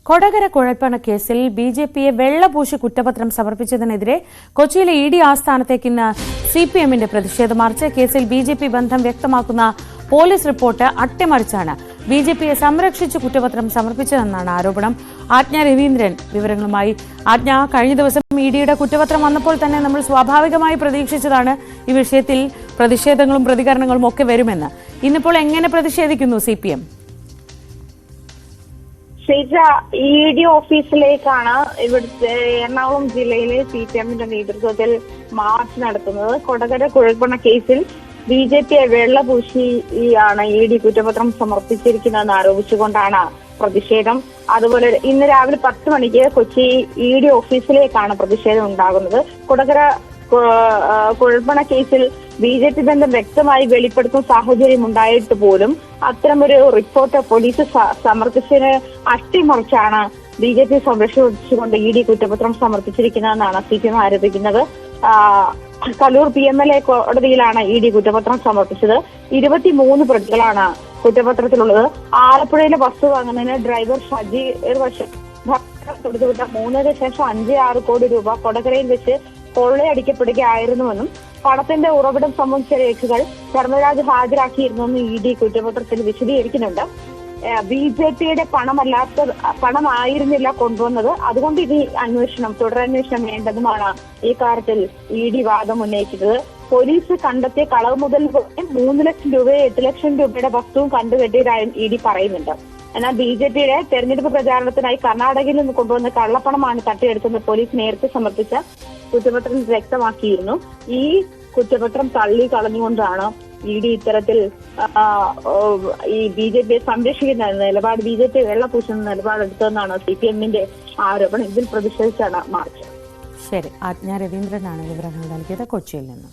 കൊടകര കുഴൽപ്പണ കേസിൽ ബിജെപിയെ വെള്ളപൂശി കുറ്റപത്രം സമർപ്പിച്ചതിനെതിരെ കൊച്ചിയിലെ ഇഡി ആസ്ഥാനത്തേക്ക് ഇന്ന് സിപിഎമ്മിന്റെ പ്രതിഷേധ മാർച്ച്. കേസിൽ ബിജെപി ബന്ധം വ്യക്തമാക്കുന്ന പോലീസ് റിപ്പോർട്ട് അട്ടിമറിച്ചാണ് ബിജെപിയെ സംരക്ഷിച്ച് കുറ്റപത്രം സമർപ്പിച്ചതെന്നാണ് ആരോപണം. ആജ്ഞ രവീന്ദ്രൻ വിവരങ്ങളുമായി. ആജ്ഞ, കഴിഞ്ഞ ദിവസം ഇഡിയുടെ കുറ്റപത്രം വന്നപ്പോൾ തന്നെ നമ്മൾ സ്വാഭാവികമായി പ്രതീക്ഷിച്ചതാണ് ഈ വിഷയത്തിൽ പ്രതിഷേധങ്ങളും പ്രതികരണങ്ങളും ഒക്കെ വരുമെന്ന്. ഇന്നിപ്പോൾ എങ്ങനെ പ്രതിഷേധിക്കുന്നു സിപിഎം? ഇ ഡി ഓഫീസിലേക്കാണ് ഇവിടുത്തെ എറണാകുളം ജില്ലയിലെ സിപിഎമ്മിന്റെ നേതൃത്വത്തിൽ മാർച്ച് നടത്തുന്നത്. കൊടകര കുഴൽപ്പണ കേസിൽ ബിജെപിയെ വെള്ളപൂശിയാണ് ഇ ഡി കുറ്റപത്രം സമർപ്പിച്ചിരിക്കുന്നതെന്ന് ആരോപിച്ചുകൊണ്ടാണ് പ്രതിഷേധം. അതുപോലെ ഇന്ന് രാവിലെ 10 മണിക്ക് കൊച്ചി ഇ ഡി ഓഫീസിലേക്കാണ് പ്രതിഷേധം ഉണ്ടാകുന്നത്. കൊടകര കുഴൽപ്പണ കേസിൽ ബിജെപി ബന്ധം വ്യക്തമായി വെളിപ്പെടുത്തുന്ന സാഹചര്യം ഉണ്ടായിട്ട് പോലും അത്തരമൊരു റിപ്പോർട്ട് പോലീസ് സമർപ്പിച്ചതിന് അട്ടിമറിച്ചാണ് ബിജെപി സംരക്ഷിച്ചുകൊണ്ട് ഇ ഡി കുറ്റപത്രം സമർപ്പിച്ചിരിക്കുന്നതെന്നാണ് സിപിഎം ആരോപിക്കുന്നത്. കലൂർ PMLA കോടതിയിലാണ് ഇ ഡി കുറ്റപത്രം സമർപ്പിച്ചത്. 23 പ്രതികളാണ് കുറ്റപത്രത്തിലുള്ളത്. ആലപ്പുഴയിലെ ബസ് വാങ്ങുന്നതിന് ഡ്രൈവർ ഷജി കൊടുത്തുവിട്ട 3.56 കോടി രൂപ കൊടകരയിൽ വെച്ച് കൊള്ളയടിക്കപ്പെടുകയായിരുന്നുവെന്നും പണത്തിന്റെ ഉറവിടം സംബന്ധിച്ച രേഖകൾ ധർമ്മരാജ് ഹാജരാക്കിയിരുന്നെന്നും ഇ ഡി കുറ്റപത്രത്തിൽ വിശദീകരിക്കുന്നുണ്ട്. ബിജെപിയുടെ പണമായിരുന്നില്ല കൊണ്ടുവന്നത്, അതുകൊണ്ട് ഇനി തുടരന്വേഷണം വേണ്ടതുമാണ് ഈ കാര്യത്തിൽ ഇ ഡി വാദം ഉന്നയിച്ചത്. പോലീസ് കണ്ടെത്തിയ കളവ് മുതൽ 3 ലക്ഷം രൂപയും 8 ലക്ഷം രൂപയുടെ വസ്തുവും കണ്ടുകെട്ടിയതായും ഇ ഡി പറയുന്നുണ്ട്. എന്നാൽ ബിജെപിയുടെ തെരഞ്ഞെടുപ്പ് പ്രചാരണത്തിനായി കർണാടകയിൽ നിന്ന് കൊണ്ടുവന്ന കള്ളപ്പണമാണ് തട്ടിയെടുത്തെന്ന് പോലീസ് നേരത്തെ സമർപ്പിച്ച കുറ്റപത്രത്തിൽ വ്യക്തമാക്കിയിരുന്നു. ഈ കുറ്റപത്രം തള്ളിക്കളഞ്ഞുകൊണ്ടാണ് ഇ ഡി ഇത്തരത്തിൽ ഈ ബിജെപിയെ സംരക്ഷിക്കുന്ന നിലപാട്, ബിജെപി വെള്ളപൂശുന്ന നിലപാടെടുത്തതെന്നാണ് സിപിഎമ്മിന്റെ ആരോപണം. ഇതിൽ പ്രതിഷേധിച്ചാണ് മാർച്ച്. ശരി, ആജ്ഞ രവീന്ദ്രനാണ് വിവരങ്ങൾ നൽകിയത് കൊച്ചിയിൽ നിന്ന്.